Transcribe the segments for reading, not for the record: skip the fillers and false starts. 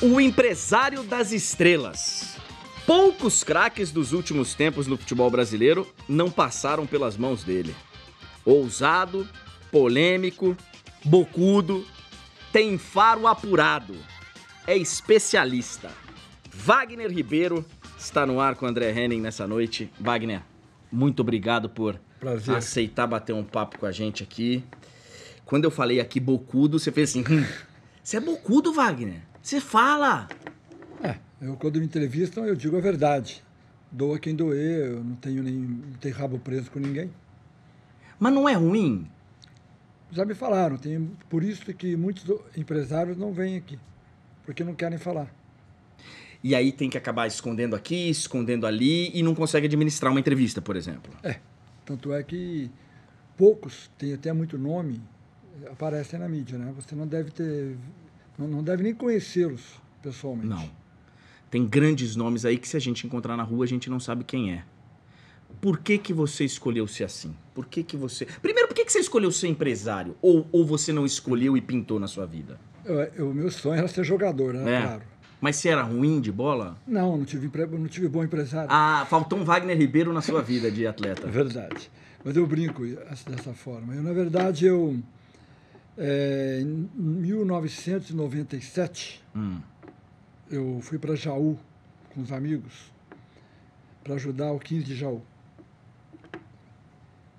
O empresário das estrelas. Poucos craques dos últimos tempos no futebol brasileiro não passaram pelas mãos dele. Ousado, polêmico, bocudo, tem faro apurado, é especialista. Wagner Ribeiro está no ar com o André Henning nessa noite. Wagner, muito obrigado por aceitar bater um papo com a gente aqui. Quando eu falei aqui bocudo, você fez assim, você é bocudo, Wagner? Você fala. Quando me entrevistam, eu digo a verdade. Doa quem doer, eu não tenho rabo preso com ninguém. Mas não é ruim? Já me falaram, por isso que muitos empresários não vêm aqui, porque não querem falar. E aí tem que acabar escondendo aqui, escondendo ali e não consegue administrar uma entrevista, por exemplo. Tanto é que poucos, tem até muito nome, aparecem na mídia, né? Você não deve nem conhecê-los pessoalmente. Não. Tem grandes nomes aí que se a gente encontrar na rua, a gente não sabe quem é. Por que você escolheu ser assim? Primeiro, por que você escolheu ser empresário? Ou você não escolheu e pintou na sua vida? O meu sonho era ser jogador, né? Claro. Mas você era ruim de bola? Não tive bom empresário. Faltou um Wagner Ribeiro na sua vida de atleta. Verdade. Mas eu brinco dessa forma. Na verdade, em 1997, eu fui para Jaú com os amigos para ajudar o 15 de Jaú.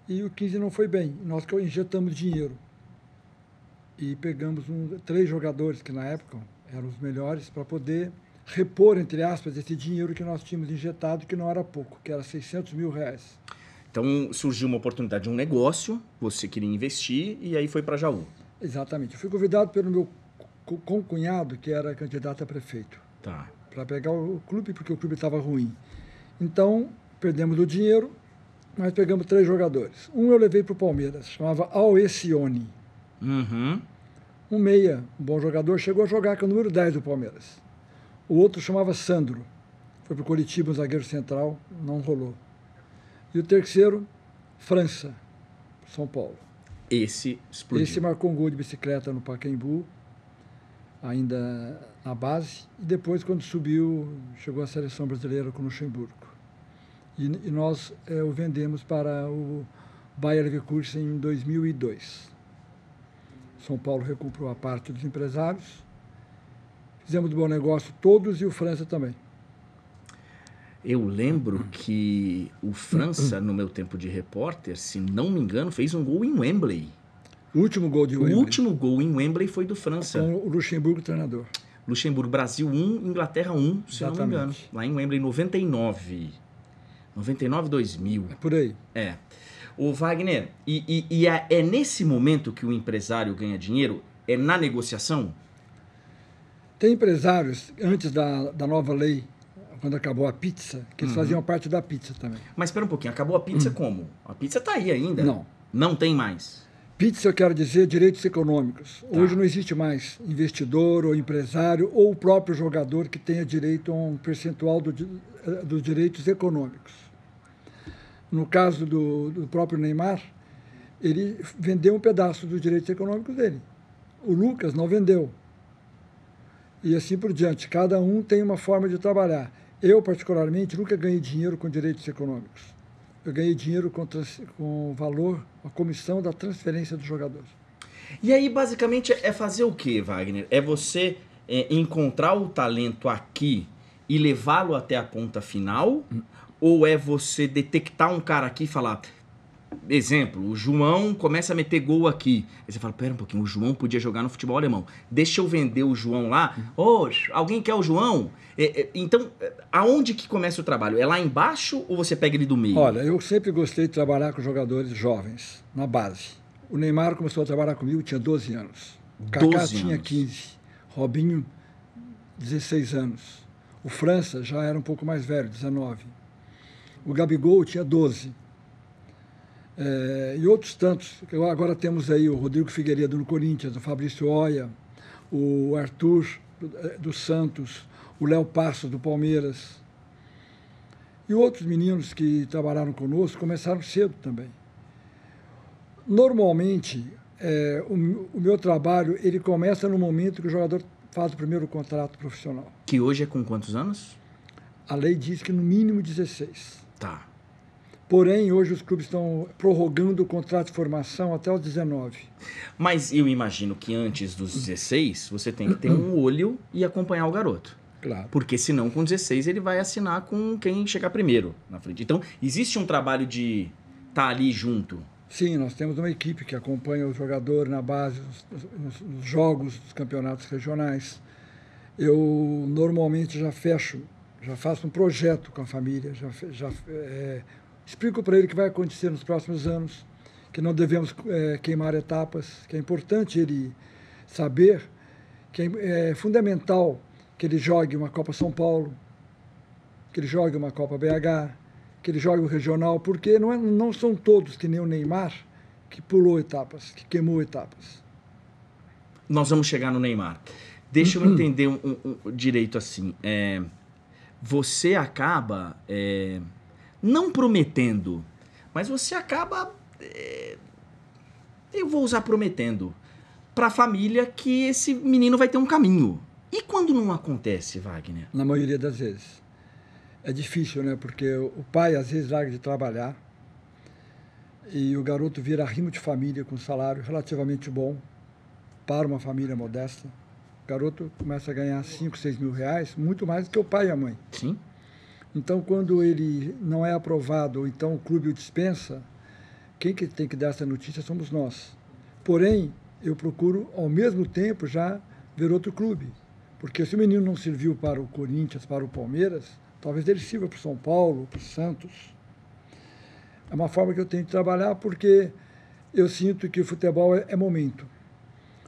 E o 15 não foi bem. Nós injetamos dinheiro. E pegamos 3 jogadores que na época eram os melhores para poder repor, entre aspas, esse dinheiro que nós tínhamos injetado, que não era pouco, que era R$600 mil. Então surgiu uma oportunidade de um negócio, você queria investir e aí foi para Jaú. Exatamente. Eu fui convidado pelo meu concunhado, que era candidato a prefeito. Tá. Para pegar o clube, porque o clube estava ruim. Então, perdemos o dinheiro, mas pegamos 3 jogadores. Um eu levei para o Palmeiras, chamava Alessione. Um meia, um bom jogador, chegou a jogar com o número 10 do Palmeiras. O outro chamava Sandro. Foi para o Coritiba, um zagueiro central, não rolou. E o terceiro, França, São Paulo. Esse explodiu. Esse marcou um gol de bicicleta no Pacaembu, ainda na base, e depois, quando subiu, chegou à seleção brasileira com o Luxemburgo. E nós o vendemos para o Bayer Leverkusen em 2002. São Paulo recuperou a parte dos empresários, fizemos um bom negócio todos e o França também. Eu lembro que o França, no meu tempo de repórter, se não me engano, fez um gol em Wembley. O último gol de Wembley. O último gol em Wembley foi do França. Com o Luxemburgo treinador. Luxemburgo, Brasil 1, Inglaterra 1, se Exatamente. não me engano. Lá em Wembley, 99. 99, 2000. É por aí. O Wagner, é nesse momento que o empresário ganha dinheiro? É na negociação? Tem empresários, antes da nova lei, quando acabou a pizza, que eles faziam parte da pizza também. Mas espera um pouquinho, acabou a pizza como? A pizza tá aí ainda? Não. Não tem mais? Pizza, eu quero dizer, direitos econômicos. Tá. Hoje não existe mais investidor ou empresário ou o próprio jogador que tenha direito a um percentual dos direitos econômicos. No caso do próprio Neymar, ele vendeu um pedaço dos direitos econômicos dele. O Lucas não vendeu. E assim por diante. Cada um tem uma forma de trabalhar. Eu, particularmente, nunca ganhei dinheiro com direitos econômicos. Eu ganhei dinheiro com o valor, a comissão da transferência do jogador. E aí, basicamente, é fazer o quê, Wagner? É você encontrar o talento aqui e levá-lo até a ponta final? Ou é você detectar um cara aqui e falar... Exemplo, o João começa a meter gol aqui. Aí você fala, pera um pouquinho, o João podia jogar no futebol alemão. Deixa eu vender o João lá. Alguém quer o João? Então, aonde que começa o trabalho? É lá embaixo ou você pega ele do meio? Olha, eu sempre gostei de trabalhar com jogadores jovens, na base. O Neymar começou a trabalhar comigo, tinha 12 anos. O Kaká tinha 15. Robinho, 16 anos. O França já era um pouco mais velho, 19. O Gabigol tinha 12. E outros tantos. Agora temos aí o Rodrigo Figueiredo no Corinthians, o Fabrício Oia, o Arthur do Santos, o Léo Passos do Palmeiras. E outros meninos que trabalharam conosco começaram cedo também. Normalmente, o meu trabalho ele começa no momento que o jogador faz o primeiro contrato profissional. Que hoje é com quantos anos? A lei diz que no mínimo 16. Tá. Porém, hoje os clubes estão prorrogando o contrato de formação até os 19. Mas eu imagino que antes dos 16, você tem que ter um olho e acompanhar o garoto. Claro. Porque senão, com 16, ele vai assinar com quem chegar primeiro na frente. Então, existe um trabalho de estar ali junto. Sim, nós temos uma equipe que acompanha o jogador na base, nos jogos dos campeonatos regionais. Eu normalmente já faço um projeto com a família, explico para ele o que vai acontecer nos próximos anos, que não devemos queimar etapas, que é importante ele saber que é fundamental que ele jogue uma Copa São Paulo, que ele jogue uma Copa BH, que ele jogue o regional, porque não são todos que nem o Neymar que pulou etapas, que queimou etapas. Nós vamos chegar no Neymar. Deixa eu entender direito assim. Você acaba não prometendo, mas você acaba, eu vou usar prometendo, para a família que esse menino vai ter um caminho. E quando não acontece, Wagner? Na maioria das vezes. É difícil, né? Porque o pai, às vezes, larga de trabalhar e o garoto vira arrimo de família com um salário relativamente bom para uma família modesta. O garoto começa a ganhar 5, 6 mil reais, muito mais do que o pai e a mãe. Sim. Então, quando ele não é aprovado, ou então o clube o dispensa, quem que tem que dar essa notícia somos nós. Porém, eu procuro, ao mesmo tempo, já ver outro clube. Porque se o menino não serviu para o Corinthians, para o Palmeiras, talvez ele sirva para o São Paulo, para o Santos. É uma forma que eu tenho de trabalhar porque eu sinto que o futebol é momento.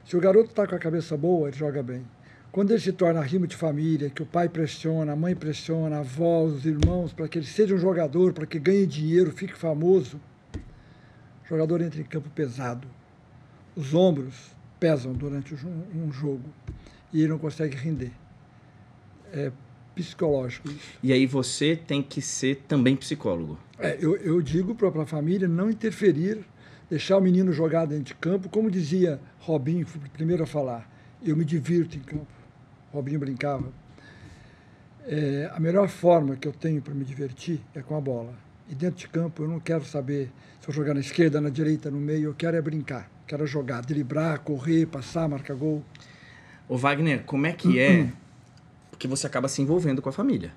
Se o garoto está com a cabeça boa, ele joga bem. Quando ele se torna arrimo de família, que o pai pressiona, a mãe pressiona, a avó, os irmãos, para que ele seja um jogador, para que ganhe dinheiro, fique famoso, o jogador entra em campo pesado. Os ombros pesam durante um jogo e ele não consegue render. É psicológico isso. E aí você tem que ser também psicólogo. Eu digo para a família não interferir, deixar o menino jogar dentro de campo, como dizia Robinho, fui o primeiro a falar, eu me divirto em campo. Robinho brincava. A melhor forma que eu tenho para me divertir é com a bola. E dentro de campo eu não quero saber se eu jogar na esquerda, na direita, no meio, eu quero brincar, quero jogar, driblar, correr, passar, marcar gol. Ô Wagner, como é que é? Porque você acaba se envolvendo com a família.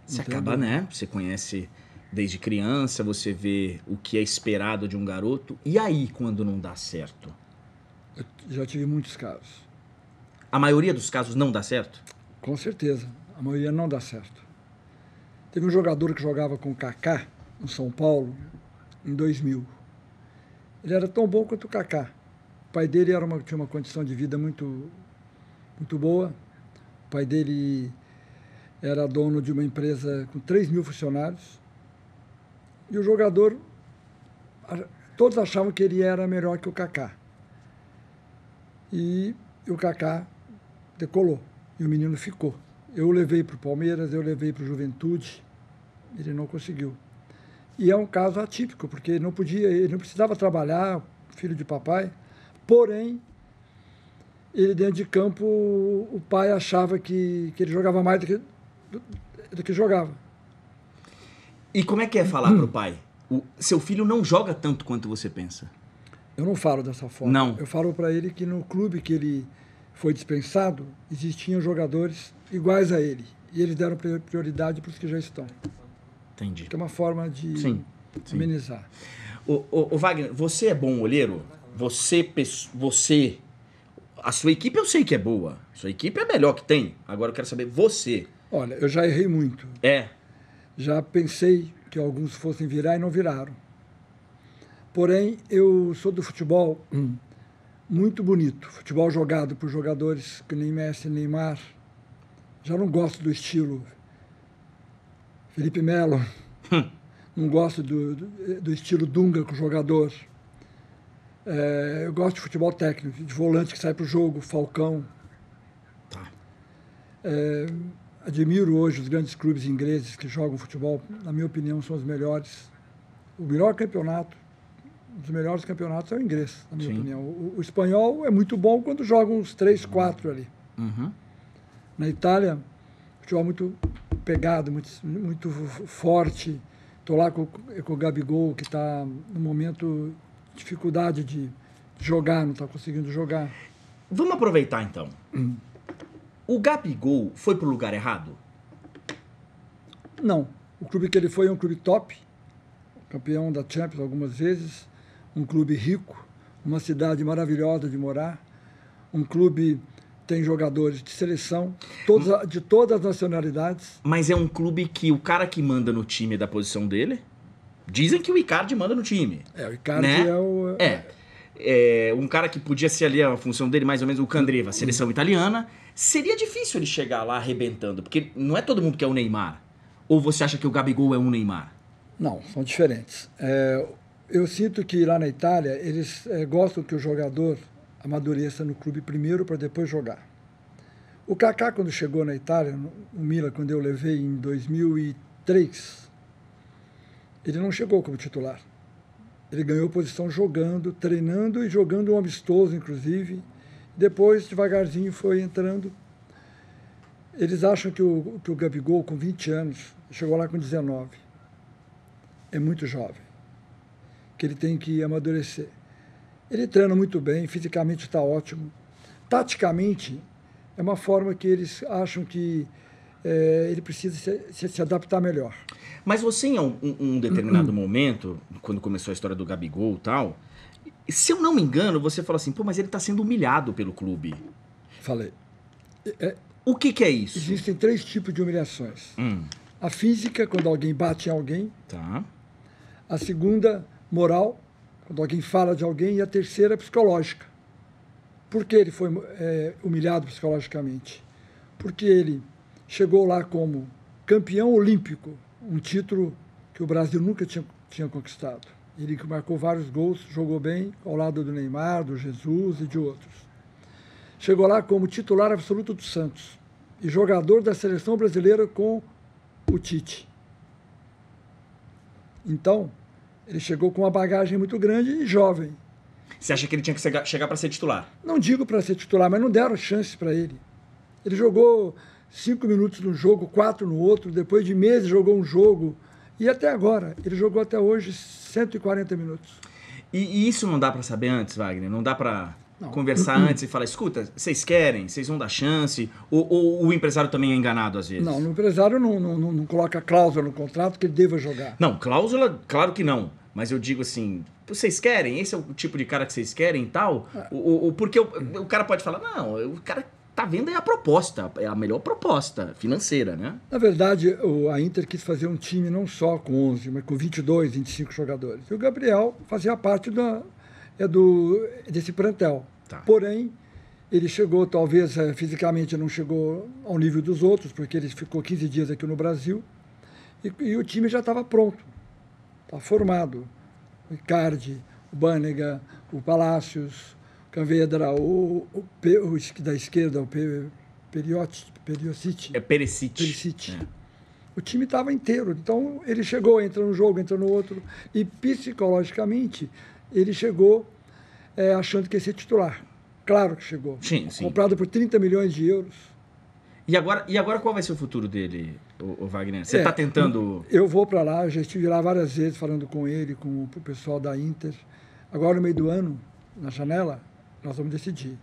Você acaba, né? Você conhece desde criança, você vê o que é esperado de um garoto. E aí, quando não dá certo? Eu já tive muitos casos. A maioria dos casos não dá certo? Com certeza. A maioria não dá certo. Teve um jogador que jogava com o Kaká, no São Paulo, em 2000. Ele era tão bom quanto o Kaká. O pai dele tinha uma condição de vida muito boa. O pai dele era dono de uma empresa com 3 mil funcionários. E o jogador, todos achavam que ele era melhor que o Kaká. E o Kaká decolou. E o menino ficou. Eu o levei para o Palmeiras, eu levei para o Juventude. Ele não conseguiu. E é um caso atípico, porque ele não precisava trabalhar, filho de papai. Porém, ele dentro de campo, o pai achava que ele jogava mais do que jogava. E como é que é falar pro pai? Seu filho não joga tanto quanto você pensa. Eu não falo dessa forma. Não. Eu falo para ele que no clube que ele foi dispensado, existiam jogadores iguais a ele. E eles deram prioridade para os que já estão. Entendi. Que é uma forma de amenizar. Ô Wagner, você é bom olheiro? Você... A sua equipe eu sei que é boa. A sua equipe é a melhor que tem. Agora eu quero saber você. Olha, eu já errei muito. Já pensei que alguns fossem virar e não viraram. Porém, eu sou do futebol muito bonito. Futebol jogado por jogadores que nem Messi, Neymar. Já não gosto do estilo Felipe Melo. Não gosto do estilo Dunga com o jogador. Eu gosto de futebol técnico, de volante que sai para o jogo, Falcão. Admiro hoje os grandes clubes ingleses que jogam futebol, na minha opinião, são os melhores. O melhor campeonato, um dos melhores campeonatos é o inglês, na minha opinião. O espanhol é muito bom quando jogam uns 3, 4 ali. Na Itália, futebol muito pegado, muito forte. Estou lá com o Gabigol, que está no momento de dificuldade de jogar, não está conseguindo jogar. Vamos aproveitar então. O Gabigol foi pro lugar errado? Não. O clube que ele foi é um clube top, campeão da Champions algumas vezes, um clube rico, uma cidade maravilhosa de morar, um clube tem jogadores de seleção, de todas as nacionalidades. Mas é um clube que o cara que manda no time é da posição dele? Dizem que o Icardi manda no time. O Icardi, né? Um cara que podia ser ali a função dele, mais ou menos o Candreva, seleção italiana. Seria difícil ele chegar lá arrebentando, porque não é todo mundo que é o Neymar. Ou você acha que o Gabigol é um Neymar? Não, são diferentes. Eu sinto que lá na Itália, eles gostam que o jogador amadureça no clube primeiro para depois jogar. O Kaká, quando chegou na Itália, no Milan, quando eu levei em 2003, ele não chegou como titular. Ele ganhou posição jogando, treinando e jogando um amistoso, inclusive. Depois, devagarzinho, foi entrando. Eles acham que o Gabigol, com 20 anos, chegou lá com 19. É muito jovem, que ele tem que amadurecer. Ele treina muito bem, fisicamente está ótimo. Taticamente, é uma forma que eles acham que ele precisa se adaptar melhor. Mas você, em um determinado momento, quando começou a história do Gabigol e tal, se eu não me engano, você falou assim, mas ele está sendo humilhado pelo clube. Falei. O que é isso? Existem 3 tipos de humilhações. A física, quando alguém bate em alguém. Tá. A segunda, moral, quando alguém fala de alguém. E a terceira, psicológica. Por que ele foi humilhado psicologicamente? Porque ele chegou lá como campeão olímpico, um título que o Brasil nunca tinha conquistado. Ele marcou vários gols, jogou bem ao lado do Neymar, do Jesus e de outros. Chegou lá como titular absoluto do Santos e jogador da seleção brasileira com o Tite. Então, ele chegou com uma bagagem muito grande e jovem. Você acha que ele tinha que chegar para ser titular? Não digo para ser titular, mas não deram chance para ele. Ele jogou 5 minutos num jogo, 4 no outro, depois de meses jogou um jogo. E até agora, ele jogou até hoje 140 minutos. E isso não dá para saber antes, Wagner? Não dá para conversar antes e falar, escuta, vocês querem, vocês vão dar chance? Ou o empresário também é enganado às vezes? Não, o empresário não coloca cláusula no contrato que ele deva jogar. Não, cláusula, claro que não. Mas eu digo assim, vocês querem? Esse é o tipo de cara que vocês querem e tal? Porque o cara pode falar, não, o cara tá vendo aí a proposta, é a melhor proposta financeira, né? Na verdade, a Inter quis fazer um time não só com 11, mas com 22, 25 jogadores. E o Gabriel fazia parte desse plantel. Tá. Porém, ele chegou, talvez fisicamente não chegou ao nível dos outros, porque ele ficou 15 dias aqui no Brasil, e o time já estava pronto, estava formado. O Icardi, o Banega, o Palácios, o Canvedra, da esquerda, o Perisic. Perisic. O time estava inteiro. Então, ele chegou, entra num jogo, entra no outro. E, psicologicamente, ele chegou achando que ia ser titular. Claro que chegou. Sim. Comprado por 30 milhões de euros. E agora qual vai ser o futuro dele, o Wagner? Você está tentando... Eu vou para lá, já estive lá várias vezes falando com ele, com o pessoal da Inter. Agora, no meio do ano, na janela, nós vamos decidir.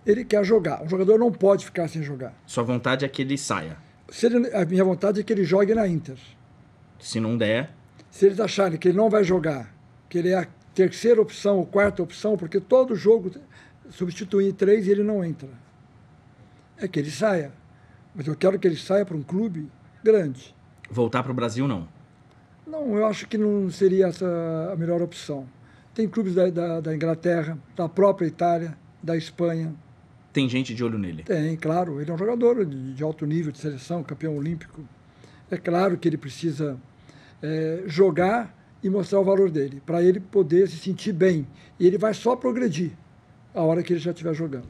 Ele quer jogar. O jogador não pode ficar sem jogar. Sua vontade é que ele saia? A minha vontade é que ele jogue na Inter. Se não der... Se eles acharem que ele não vai jogar, que ele é a terceira opção ou quarta opção, porque todo jogo substitui 3 e ele não entra. É que ele saia. Mas eu quero que ele saia para um clube grande. Voltar para o Brasil, não? Não, eu acho que não seria essa a melhor opção. Tem clubes da Inglaterra, da própria Itália, da Espanha. Tem gente de olho nele? Tem, claro. Ele é um jogador de alto nível, de seleção, campeão olímpico. É claro que ele precisa jogar e mostrar o valor dele, para ele poder se sentir bem. E ele vai só progredir a hora que ele já estiver jogando.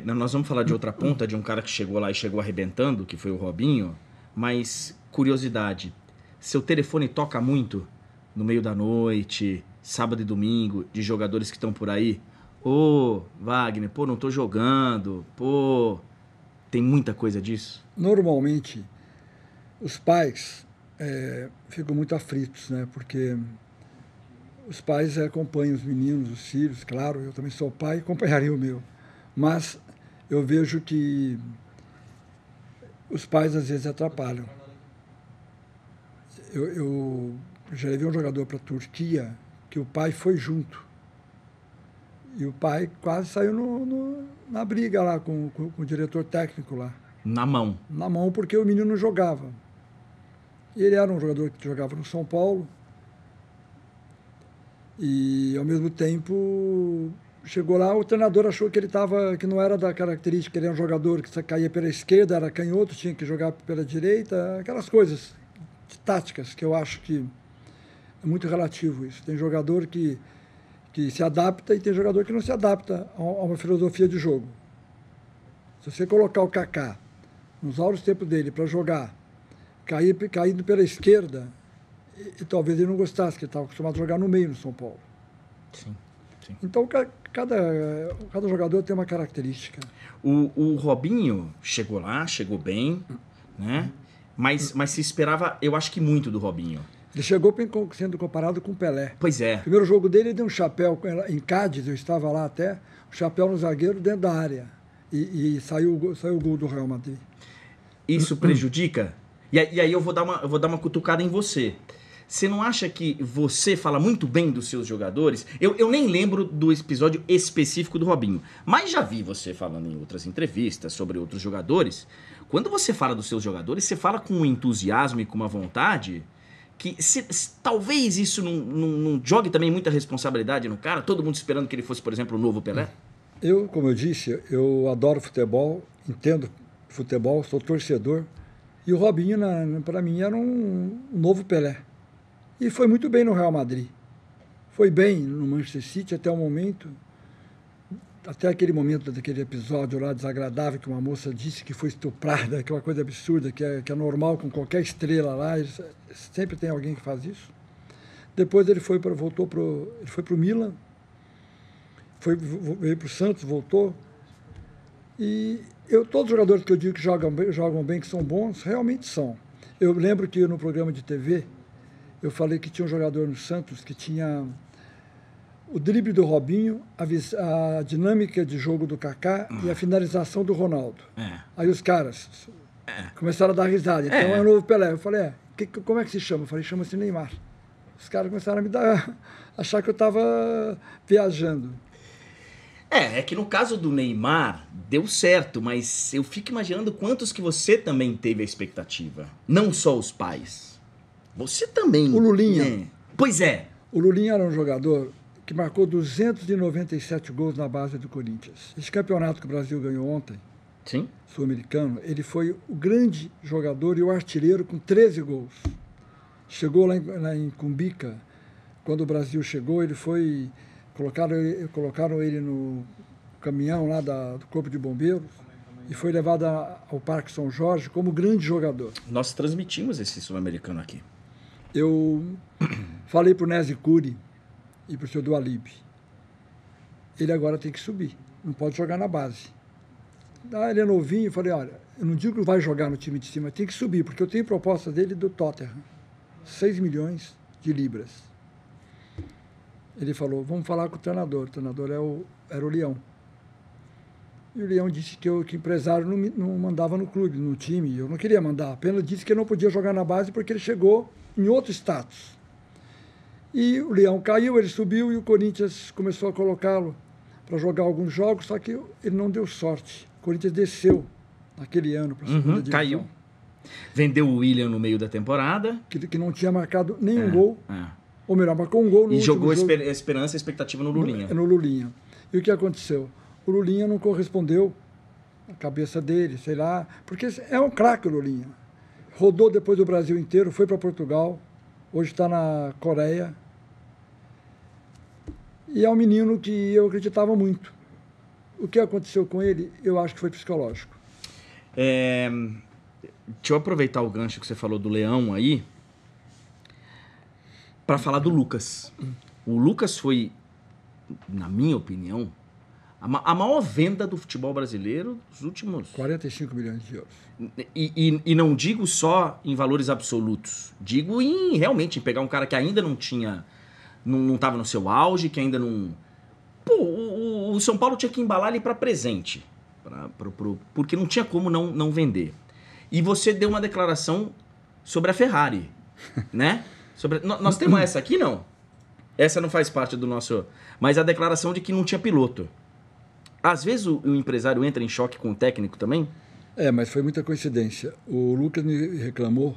Nós vamos falar de outra ponta, de um cara que chegou lá e chegou arrebentando, que foi o Robinho. Mas, curiosidade, seu telefone toca muito no meio da noite, sábado e domingo, de jogadores que estão por aí? Pô, Wagner, pô, não tô jogando, pô... Tem muita coisa disso? Normalmente, os pais ficam muito aflitos, né? Porque os pais acompanham os meninos, os filhos, claro, eu também sou pai, acompanharia o meu. Mas eu vejo que os pais às vezes atrapalham. Eu já levei um jogador para a Turquia que o pai foi junto. E o pai quase saiu na briga lá com o diretor técnico lá. Na mão. Na mão, porque o menino não jogava. E ele era um jogador que jogava no São Paulo. E, ao mesmo tempo, chegou lá, o treinador achou que que não era da característica, ele era um jogador que caía pela esquerda, era canhoto, tinha que jogar pela direita, aquelas coisas táticas que eu acho que é muito relativo isso. Tem jogador que se adapta e tem jogador que não se adapta a uma filosofia de jogo. Se você colocar o Kaká nos áureos tempos dele para jogar, caindo pela esquerda, e talvez ele não gostasse, que ele estava acostumado a jogar no meio no São Paulo. Sim, sim. Então, cada jogador tem uma característica. O Robinho chegou lá, chegou bem, né? Mas se esperava, eu acho que muito do Robinho. Ele chegou sendo comparado com o Pelé. Pois é. O primeiro jogo dele, ele deu um chapéu em Cádiz, eu estava lá até, um chapéu no zagueiro dentro da área. E saiu o gol do Real Madrid. Isso prejudica? E aí eu vou dar uma cutucada em você. Você não acha que você fala muito bem dos seus jogadores? Eu nem lembro do episódio específico do Robinho, mas já vi você falando em outras entrevistas sobre outros jogadores. Quando você fala dos seus jogadores, você fala com um entusiasmo e com uma vontade que talvez isso não jogue também muita responsabilidade no cara, todo mundo esperando que ele fosse, por exemplo, o novo Pelé? Como eu disse, eu adoro futebol, entendo futebol, sou torcedor. E o Robinho, para mim, era um novo Pelé. E foi muito bem no Real Madrid. Foi bem no Manchester City até o momento, até aquele momento daquele episódio lá desagradável que uma moça disse que foi estuprada, que é uma coisa absurda, que é normal com qualquer estrela lá, sempre tem alguém que faz isso. Depois ele foi para o Milan, veio para o Santos, voltou. E todos os jogadores que eu digo que jogam bem, que são bons, realmente são. Eu lembro que no programa de TV, eu falei que tinha um jogador no Santos que tinha o drible do Robinho, a dinâmica de jogo do Kaká e a finalização do Ronaldo. Aí os caras começaram a dar risada. Então é o novo Pelé. Eu falei, como é que se chama? Eu falei, chama-se Neymar. Os caras começaram a achar que eu estava viajando. É que no caso do Neymar, deu certo, mas eu fico imaginando quantos que você também teve a expectativa. Não só os pais. Você também. O Lulinha. Né? Pois é. O Lulinha era um jogador que marcou 297 gols na base do Corinthians. Esse campeonato que o Brasil ganhou ontem, sim, sul-americano, ele foi o grande jogador e o artilheiro com 13 gols. Chegou lá em Cumbica, quando o Brasil chegou, ele foi... Colocaram ele no caminhão lá do Corpo de Bombeiros e foi levado ao Parque São Jorge como grande jogador. Nós transmitimos esse sul-americano aqui. Eu falei para o Nézio Curi e para o seu Dualib. Ele agora tem que subir, não pode jogar na base. Ele é novinho, eu falei, olha, eu não digo que vai jogar no time de cima, tem que subir, porque eu tenho proposta dele do Tottenham, 6 milhões de libras. Ele falou, vamos falar com o treinador era o Leão. E o Leão disse que o empresário não mandava no clube, no time, eu não queria mandar, apenas disse que ele não podia jogar na base porque ele chegou em outro status. E o Leão caiu, ele subiu e o Corinthians começou a colocá-lo para jogar alguns jogos, só que ele não deu sorte. O Corinthians desceu naquele ano para a segunda divisão. Caiu. Vendeu o William no meio da temporada. Que não tinha marcado nenhum gol. Ou melhor, marcou um gol no último jogo. E jogou a esperança e expectativa no Lulinha. No Lulinha. E o que aconteceu? O Lulinha não correspondeu à cabeça dele, sei lá, porque é um craque o Lulinha. Rodou depois do Brasil inteiro, foi para Portugal, hoje está na Coreia. E é um menino que eu acreditava muito. O que aconteceu com ele, eu acho que foi psicológico. Deixa eu aproveitar o gancho que você falou do Leão aí, para falar do Lucas. O Lucas foi, na minha opinião, A maior venda do futebol brasileiro dos últimos... 45 milhões de euros. E não digo só em valores absolutos. Digo realmente em pegar um cara que ainda não tinha... Não estava no seu auge, que ainda não... Pô, o São Paulo tinha que embalar ele para presente. Porque não tinha como não vender. E você deu uma declaração sobre a Ferrari, né? Nós temos essa aqui, não? Essa não faz parte do nosso... Mas a declaração de que não tinha piloto. Às vezes o empresário entra em choque com o técnico também? Mas foi muita coincidência. O Lucas me reclamou,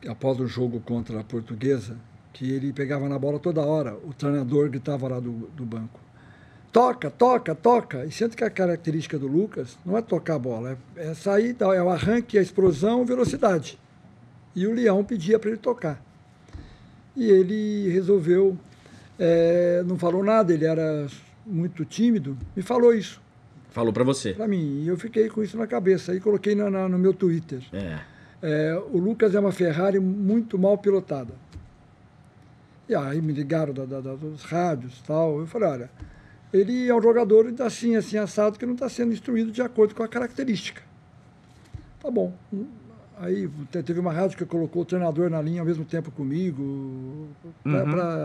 após o jogo contra a Portuguesa, que ele pegava na bola toda hora. O treinador gritava lá do banco. Toca, toca, toca. E sendo que a característica do Lucas não é tocar a bola, é sair, é o arranque, a explosão, velocidade. E o Leão pedia para ele tocar. E ele resolveu, não falou nada, ele era muito tímido, me falou isso. Falou para você? Para mim. E eu fiquei com isso na cabeça. Aí coloquei no meu Twitter. O Lucas é uma Ferrari muito mal pilotada. E aí me ligaram dos rádios e tal. Eu falei, olha, ele é um jogador assim assado, que não está sendo instruído de acordo com a característica. Tá bom. Aí teve uma rádio que colocou o treinador na linha ao mesmo tempo comigo.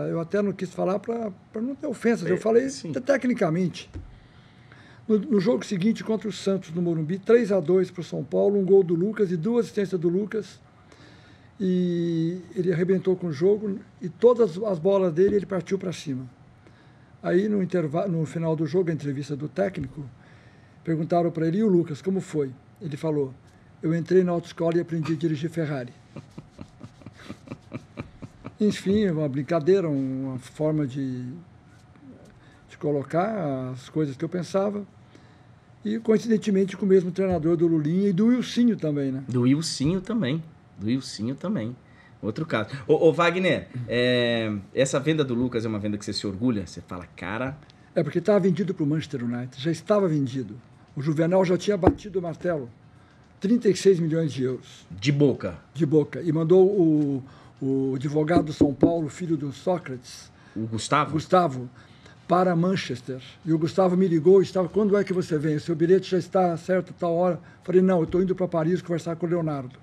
Eu até não quis falar para não ter ofensas. Eu falei tecnicamente. No jogo seguinte, contra o Santos, no Morumbi, 3-2 para o São Paulo, um gol do Lucas e 2 assistências do Lucas. E ele arrebentou com o jogo e todas as bolas dele ele partiu para cima. Aí, no final do jogo, a entrevista do técnico, perguntaram para ele, e o Lucas, como foi? Ele falou, eu entrei na autoescola e aprendi a dirigir Ferrari. Enfim, uma brincadeira, uma forma de colocar as coisas que eu pensava. E, coincidentemente, com o mesmo treinador do Lulinha e do Wilsinho também, né? Do Wilsinho também. Outro caso. Ô Wagner, essa venda do Lucas é uma venda que você se orgulha? Você fala, cara... porque estava vendido para o Manchester United, já estava vendido. O Juvenal já tinha batido o martelo. 36 milhões de euros. De boca? De boca. E mandou o advogado do São Paulo, filho do Sócrates... O Gustavo? Gustavo, para Manchester. E o Gustavo me ligou, quando é que você vem? O seu bilhete já está certo, tal hora. Falei, não, eu estou indo para Paris conversar com o Leonardo.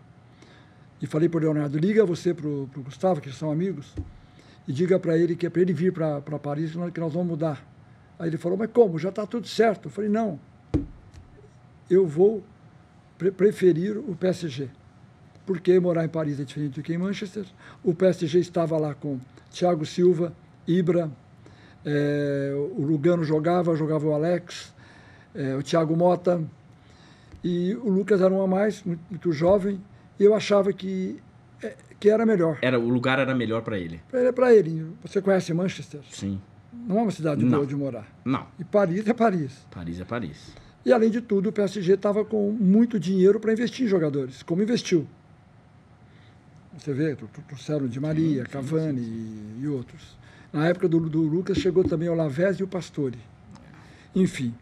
E falei para o Leonardo, liga você para o Gustavo, que são amigos, e diga para ele que é para ele vir para Paris, que nós vamos mudar. Aí ele falou, mas como? Já está tudo certo. Eu falei, não, eu vou preferir o PSG. Porque morar em Paris é diferente do que em Manchester. O PSG estava lá com Thiago Silva, Ibra, o Lugano jogava o Alex, o Thiago Motta, e o Lucas era um a mais, muito jovem, e eu achava que era melhor. O lugar era melhor para ele? Para ele. Você conhece Manchester? Sim. Não é uma cidade boa de morar. Não. E Paris é Paris. Paris é Paris. E, além de tudo, o PSG estava com muito dinheiro para investir em jogadores, como investiu. Você vê, trouxeram o Di Maria, Cavani e outros. Na época do Lucas, chegou também o Lavezzi e o Pastore. Enfim,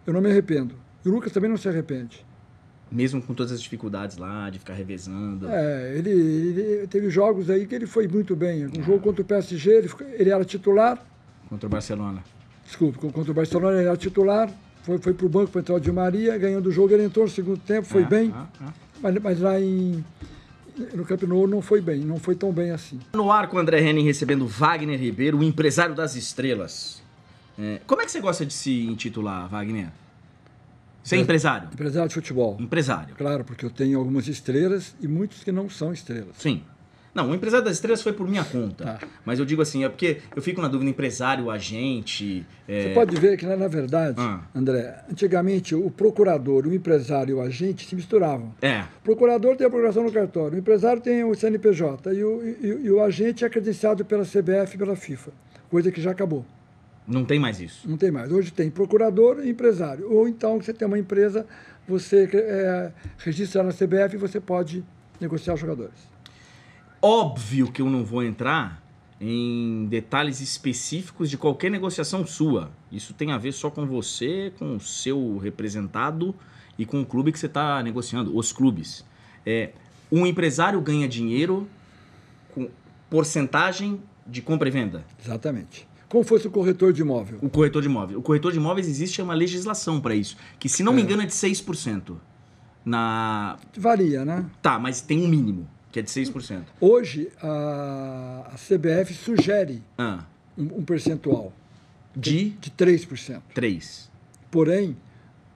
eu não me arrependo. E o Lucas também não se arrepende. Mesmo com todas as dificuldades lá, de ficar revezando. Ele teve jogos aí que ele foi muito bem. Um jogo contra o PSG, ele era titular. Contra o Barcelona. Desculpa, contra o Barcelona ele era titular. Foi para o banco para entrar o Di Maria, ganhando o jogo, ele entrou no segundo tempo, foi bem. Mas lá no Camp Nou não foi bem, não foi tão bem assim. No ar com o André Henning recebendo Wagner Ribeiro, o empresário das estrelas. Como é que você gosta de se intitular, Wagner? Você é empresário? Empresário de futebol. Empresário. Claro, porque eu tenho algumas estrelas e muitos que não são estrelas. Sim. Não, o empresário das estrelas foi por minha conta. Mas eu digo assim, porque eu fico na dúvida, empresário, agente... Você pode ver que, na verdade, André, antigamente o procurador, o empresário e o agente se misturavam. O procurador tem a procuração no cartório, o empresário tem o CNPJ e o agente é credenciado pela CBF e pela FIFA, coisa que já acabou. Não tem mais isso? Não tem mais. Hoje tem procurador e empresário. Ou então, você tem uma empresa, você registra na CBF e você pode negociar os jogadores. Óbvio que eu não vou entrar em detalhes específicos de qualquer negociação sua. Isso tem a ver só com você, com o seu representado e com o clube que você está negociando, os clubes. Um empresário ganha dinheiro com porcentagem de compra e venda. Exatamente. Como fosse o corretor de imóvel. O corretor de imóveis. O corretor de imóveis existe uma legislação para isso, que se não me engano é de 6%. Varia, né? Tá, mas tem um mínimo, que é de 6%. Hoje, a CBF sugere um percentual de 3%. 3%. Porém,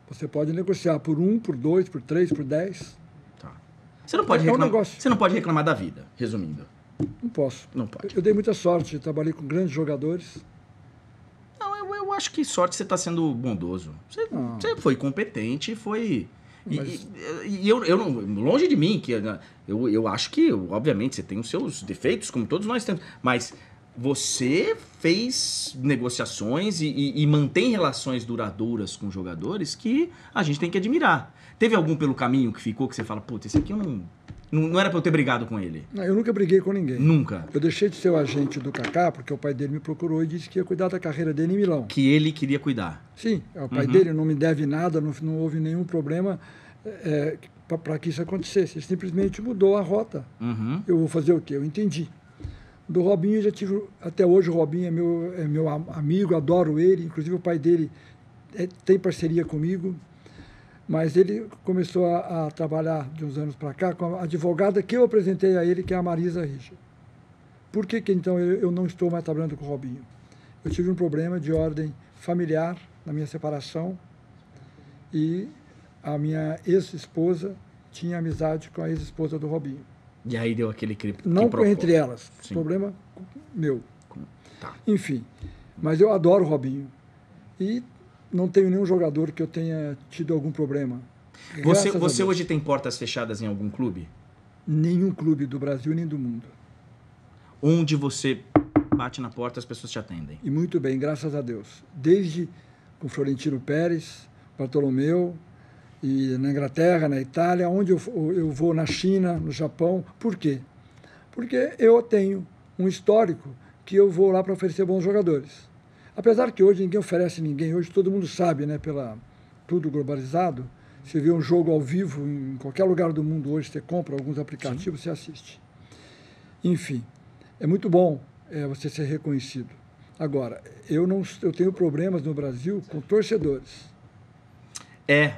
você pode negociar por 1, por 2, por 3, por 10. Tá. Você não pode você não pode reclamar da vida, resumindo. Não posso. Não pode. Eu dei muita sorte, trabalhei com grandes jogadores. Não, eu acho que sorte você está sendo bondoso. Você foi competente, foi... Mas... E eu não, longe de mim, que eu acho que, obviamente, você tem os seus defeitos, como todos nós temos, mas você fez negociações e mantém relações duradouras com jogadores que a gente tem que admirar. Teve algum pelo caminho que ficou que você fala, puta, esse aqui eu não era pra eu ter brigado com ele? Não, eu nunca briguei com ninguém. Nunca? Eu deixei de ser o agente do Kaká, porque o pai dele me procurou e disse que ia cuidar da carreira dele em Milão. Que ele queria cuidar. Sim, o pai dele não me deve nada, não houve nenhum problema para que isso acontecesse. Ele simplesmente mudou a rota. Eu vou fazer o quê? Eu entendi. Do Robinho, eu já tive... Até hoje o Robinho é meu amigo, adoro ele. Inclusive o pai dele tem parceria comigo. Mas ele começou a trabalhar de uns anos para cá com a advogada que eu apresentei a ele, que é a Marisa Richa. Por que então eu não estou mais trabalhando com o Robinho? Eu tive um problema de ordem familiar na minha separação e a minha ex-esposa tinha amizade com a ex-esposa do Robinho. E aí deu aquele não entre elas. Sim. Problema meu. Tá. Enfim, mas eu adoro o Robinho. E não tenho nenhum jogador que eu tenha tido algum problema. Você hoje tem portas fechadas em algum clube? Nenhum clube do Brasil nem do mundo. Onde você bate na porta, as pessoas te atendem? E muito bem, graças a Deus. Desde com Florentino Pérez, Bartolomeu, e na Inglaterra, na Itália, onde eu vou, na China, no Japão. Por quê? Porque eu tenho um histórico que eu vou lá para oferecer bons jogadores. Apesar que hoje ninguém oferece ninguém, hoje todo mundo sabe, né, pela tudo globalizado, você vê um jogo ao vivo em qualquer lugar do mundo hoje, você compra alguns aplicativos, você assiste. Enfim, é muito bom você ser reconhecido. Agora, eu tenho problemas no Brasil com torcedores.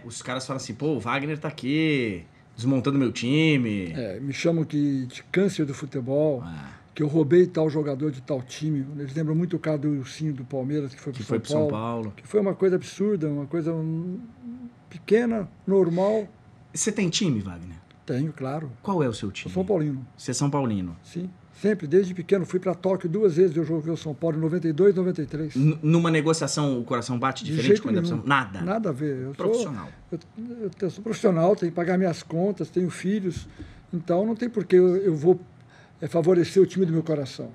Os caras falam assim, pô, o Wagner tá aqui desmontando meu time. Me chamam de câncer do futebol. Que eu roubei tal jogador de tal time. Eles lembram muito o caso do Ilcinho do Palmeiras, que foi para São Paulo. Que foi uma coisa absurda, uma coisa pequena, normal. Você tem time, Wagner? Tenho, claro. Qual é o seu time? Sou São Paulino. Você é São Paulino? Sim, sempre, desde pequeno. Fui para Tóquio 2 vezes, eu joguei o São Paulo em 92 e 93. Numa negociação, o coração bate diferente quando é profissional? Nada? Nada a ver. Eu profissional? Eu sou profissional, tenho que pagar minhas contas, tenho filhos. Então, não tem por que eu vou... favorecer o time do meu coração.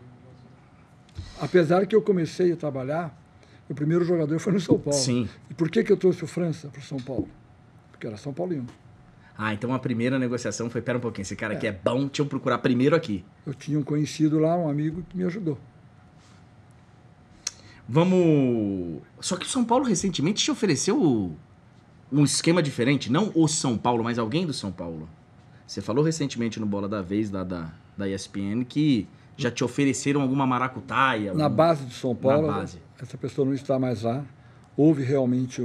Apesar que eu comecei a trabalhar, o primeiro jogador foi no São Paulo. Sim. E por que eu trouxe o França para o São Paulo? Porque era São Paulino. Então a primeira negociação foi, pera um pouquinho, esse cara aqui é bom, deixa eu procurar primeiro aqui. Eu tinha um conhecido lá, um amigo que me ajudou. Só que o São Paulo recentemente te ofereceu um esquema diferente, não o São Paulo, mas alguém do São Paulo. Você falou recentemente no Bola da Vez, da ESPN, que já te ofereceram alguma maracutaia. Na base de São Paulo, na base. Essa pessoa não está mais lá. Houve realmente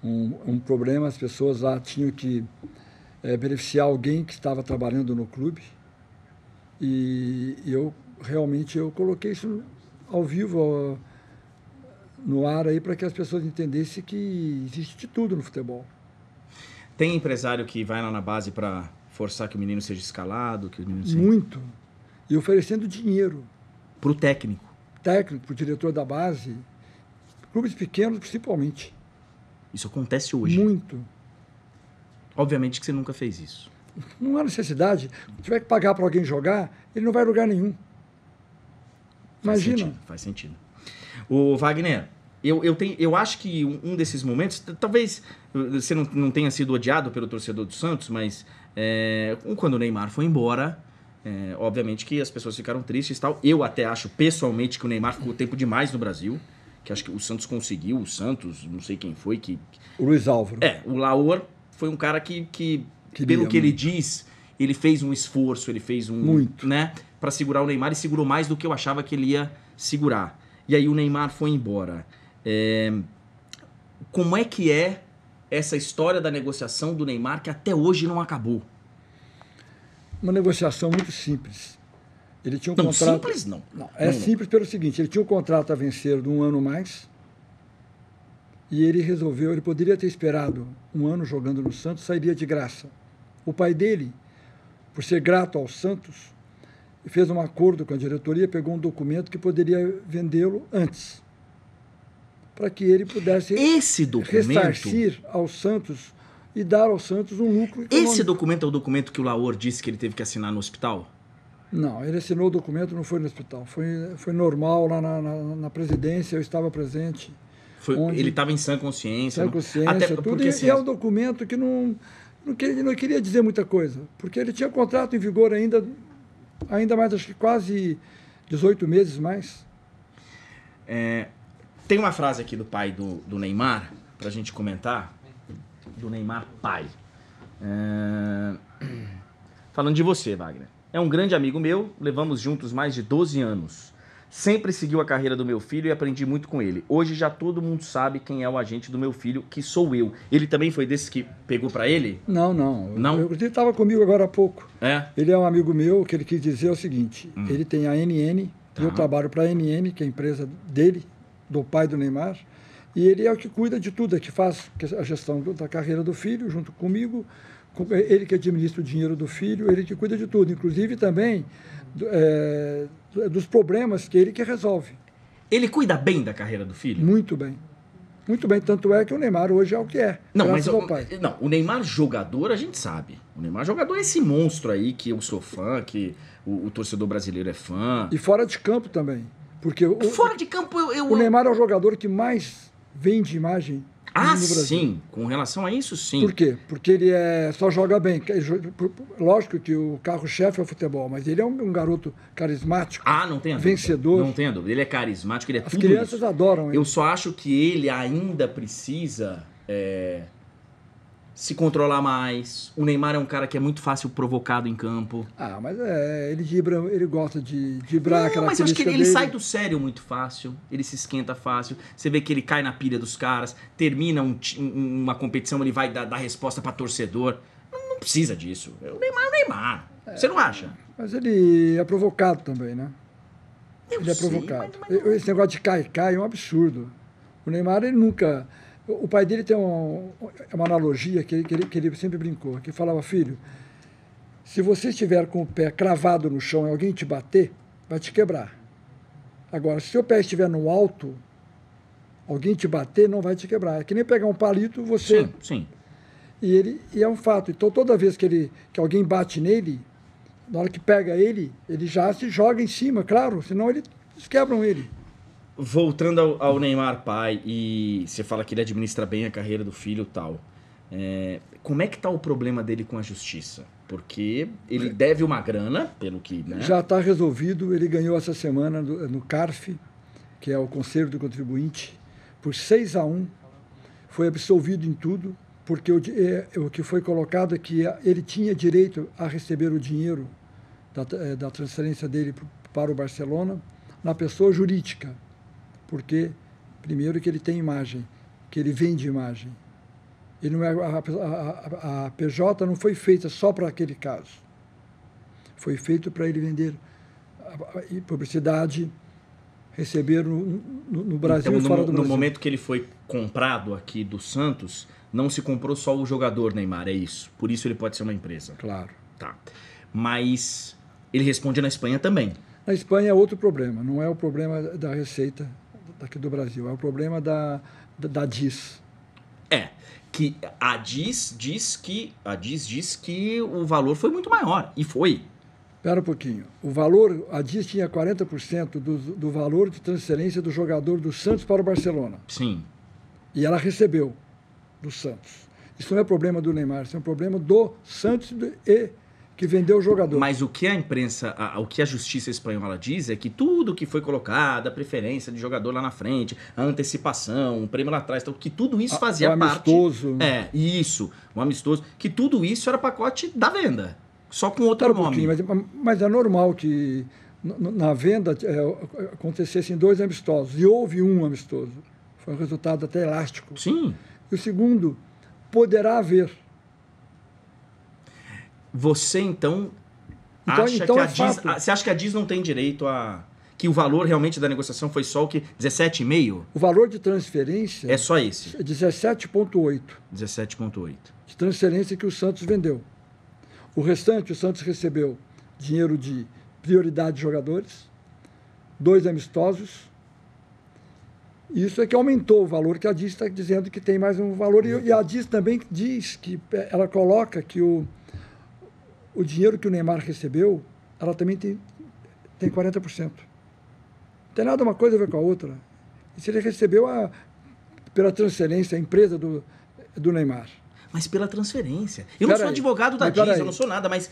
um problema, as pessoas lá tinham que beneficiar alguém que estava trabalhando no clube. E eu coloquei isso ao vivo, no ar aí, para que as pessoas entendessem que existe de tudo no futebol. Tem empresário que vai lá na base para forçar que o menino seja escalado? Que o menino seja... Muito. E oferecendo dinheiro. Para o técnico? Técnico, para o diretor da base. Clubes pequenos, principalmente. Isso acontece hoje? Muito. Obviamente que você nunca fez isso. Não há necessidade. Se tiver que pagar para alguém jogar, ele não vai a lugar nenhum. Imagina. Faz sentido. O Wagner... Eu acho que um desses momentos, talvez você não tenha sido odiado pelo torcedor do Santos, mas quando o Neymar foi embora, obviamente que as pessoas ficaram tristes e tal. Eu até acho pessoalmente que o Neymar ficou tempo demais no Brasil, que acho que o Santos conseguiu, não sei quem foi. O Luiz Álvaro. O Laor foi um cara que pelo que ele diz, ele fez um esforço, ele fez muito, né, para segurar o Neymar e segurou mais do que eu achava que ele ia segurar. e aí o Neymar foi embora. Como é que é essa história da negociação do Neymar que até hoje não acabou? Uma negociação muito simples. Ele tinha um Não, contrato... simples não. Não, é simples pelo seguinte, ele tinha um contrato a vencer de 1 ano mais e ele resolveu, ele poderia ter esperado 1 ano jogando no Santos, sairia de graça. O pai dele, por ser grato ao Santos, fez um acordo com a diretoria, pegou um documento que poderia vendê-lo antes, para que ele pudesse ressarcir ao Santos e dar ao Santos um lucro econômico. Esse documento é o documento que o Laor disse que ele teve que assinar no hospital? Não, ele assinou o documento, não foi no hospital. Foi normal, lá na presidência, eu estava presente. Ele estava em sã consciência. Sã consciência, até tudo. porque, assim, e é um documento que não queria dizer muita coisa, porque ele tinha contrato em vigor ainda mais, acho que quase 18 meses mais. Tem uma frase aqui do pai do Neymar, pra gente comentar, do Neymar pai. Falando de você, Wagner. É um grande amigo meu, levamos juntos mais de 12 anos. Sempre seguiu a carreira do meu filho e aprendi muito com ele. Hoje já todo mundo sabe quem é o agente do meu filho, que sou eu. Ele também foi desses que pegou pra ele? Não. Ele estava comigo agora há pouco. Ele é um amigo meu, o que ele quis dizer é o seguinte, ele tem a NN, eu trabalho para a NN, que é a empresa dele, do pai do Neymar, e ele é o que cuida de tudo, é que faz a gestão da carreira do filho, junto comigo, ele que administra o dinheiro do filho, ele que cuida de tudo, inclusive também dos problemas que ele que resolve. Ele cuida bem da carreira do filho? Muito bem. Muito bem, tanto é que o Neymar hoje é o que é, graças ao pai. Não, o Neymar jogador a gente sabe. O Neymar jogador é esse monstro aí que eu sou fã, que o torcedor brasileiro é fã. E fora de campo também. Porque fora de campo o Neymar é o jogador que mais vende imagem no Brasil. Sim, com relação a isso, sim. Por quê? Porque ele só joga bem. Lógico que o carro-chefe é o futebol, mas ele é um garoto carismático, não tem vencedor. Não tem dúvida. Ele é carismático, ele é tudo isso. As crianças adoram ele. Eu só acho que ele ainda precisa se controlar mais. O Neymar é um cara que é muito fácil provocado em campo. Mas ele gosta de driblar aquela mas eu acho que ele sai do sério muito fácil, ele se esquenta fácil, você vê que ele cai na pilha dos caras, termina uma competição, ele vai dar resposta pra torcedor. Não precisa disso. O Neymar é o Neymar. Você não acha? Mas ele é provocado também, né? Ele é provocado. Esse negócio de cai é um absurdo. O Neymar, ele nunca... O pai dele tem uma analogia que ele sempre brincou, que falava, filho, se você estiver com o pé cravado no chão e alguém te bater, vai te quebrar. Agora, se o seu pé estiver no alto, alguém te bater, não vai te quebrar. É que nem pegar um palito, você... Sim. E é um fato. Então, toda vez que alguém bate nele, na hora que pega ele já se joga em cima, claro, senão eles quebram ele. Voltando ao Neymar pai, e você fala que ele administra bem a carreira do filho e tal, como é que tá o problema dele com a justiça? Porque ele deve uma grana, pelo que... Né? Já está resolvido, ele ganhou essa semana no CARF, que é o Conselho do Contribuinte, por 6-1, foi absolvido em tudo, porque o que foi colocado é que ele tinha direito a receber o dinheiro da transferência dele para o Barcelona na pessoa jurídica. Porque, primeiro, que ele tem imagem, que ele vende imagem. Ele não a PJ não foi feita só para aquele caso. Foi feito para ele vender publicidade, receber no Brasil então, e fora do Brasil. No momento que ele foi comprado aqui do Santos, não se comprou só o jogador Neymar, é isso. Por isso ele pode ser uma empresa. Claro. Tá. Mas ele responde na Espanha também. Na Espanha é outro problema. Não é o problema da Receita daqui do Brasil, é o problema da DIS. Que a DIS diz que o valor foi muito maior, e foi. Espera um pouquinho. A DIS tinha 40% do valor de transferência do jogador do Santos para o Barcelona. Sim. E ela recebeu do Santos. Isso não é problema do Neymar, isso é um problema do Santos que vendeu o jogador. Mas o que a imprensa, o que a justiça espanhola diz é que tudo que foi colocado, a preferência de jogador lá na frente, a antecipação, o prêmio lá atrás, que tudo isso fazia parte... O amistoso. O amistoso, que tudo isso era pacote da venda, só com outro nome. Mas é normal que na venda acontecessem 2 amistosos, e houve um amistoso. Foi um resultado até elástico. Sim. E o segundo, poderá haver. Você, então acha que você acha que a DIS não tem direito a... Que o valor realmente da negociação foi só o que? 17,5? O valor de transferência... É só esse? É 17,8. 17,8. De transferência que o Santos vendeu. O restante, o Santos recebeu dinheiro de prioridade de jogadores, 2 amistosos. Isso é que aumentou o valor, que a DIS está dizendo que tem mais um valor. E a DIS também diz que ela coloca que o dinheiro que o Neymar recebeu, ela também tem 40%. Não tem nada uma coisa a ver com a outra. E se ele recebeu pela transferência, a empresa do Neymar. Mas pela transferência. Eu não sou advogado da DIS, eu não sou nada, mas...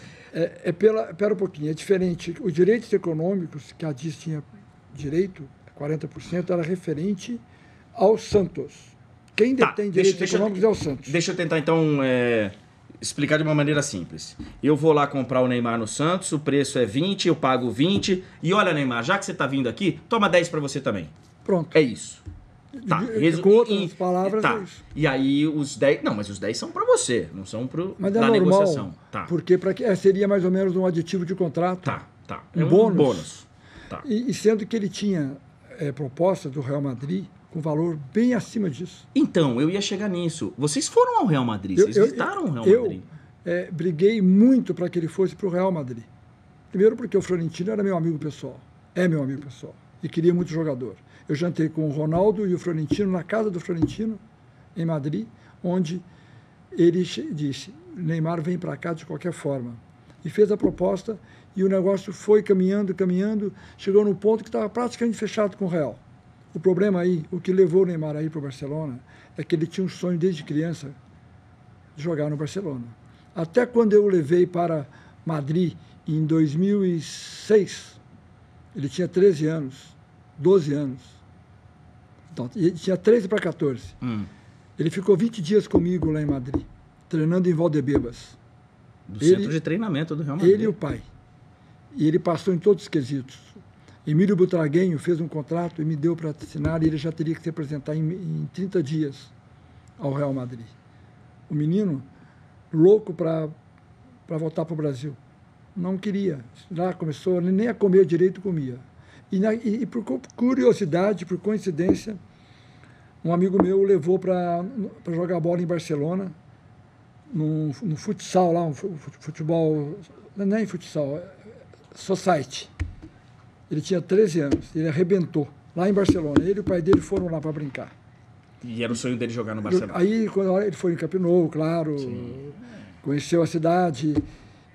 Espera um pouquinho, é diferente. Os direitos econômicos que a DIS tinha direito, 40%, era referente ao Santos. Quem detém direitos econômicos é o Santos. Deixa eu tentar, então, explicar de uma maneira simples. Eu vou lá comprar o Neymar no Santos, o preço é 20, eu pago 20, e olha, Neymar, já que você está vindo aqui, toma 10 para você também. Pronto. É isso. Tá. Com outras palavras, tá. É isso. E aí os 10... Não, mas os 10 são para você, não são para Mas é da normal, negociação. Tá. Porque seria mais ou menos um aditivo de contrato. Tá. Um bônus. Tá. E sendo que ele tinha proposta do Real Madrid com valor bem acima disso. Então, eu ia chegar nisso. Vocês foram ao Real Madrid, vocês visitaram o Real Madrid. Eu briguei muito para que ele fosse para o Real Madrid. Primeiro porque o Florentino era meu amigo pessoal. É meu amigo pessoal. E queria muito jogador. Eu jantei com o Ronaldo e o Florentino na casa do Florentino, em Madrid, onde ele disse, Neymar vem para cá de qualquer forma. E fez a proposta e o negócio foi caminhando, chegou num ponto que estava praticamente fechado com o Real. O problema aí, o que levou o Neymar a ir para o Barcelona, é que ele tinha um sonho desde criança de jogar no Barcelona. Até quando eu o levei para Madrid em 2006, ele tinha 13 anos, 12 anos. Então, ele tinha 13 para 14. Ele ficou 20 dias comigo lá em Madrid, treinando em Valdebebas. Centro de treinamento do Real Madrid. Ele e o pai. E ele passou em todos os quesitos. Emílio Butragueño fez um contrato e me deu para assinar, e ele já teria que se apresentar em 30 dias ao Real Madrid. O menino, louco para voltar para o Brasil. Não queria. Lá começou, nem a comer direito comia. E por curiosidade, por coincidência, um amigo meu o levou para jogar bola em Barcelona, no futsal lá, um futebol, não é futsal, society. Ele tinha 13 anos, ele arrebentou lá em Barcelona. Ele e o pai dele foram lá para brincar. E era o sonho dele jogar no Barcelona. Aí, quando ele foi em Camp Nou, claro, conheceu a cidade.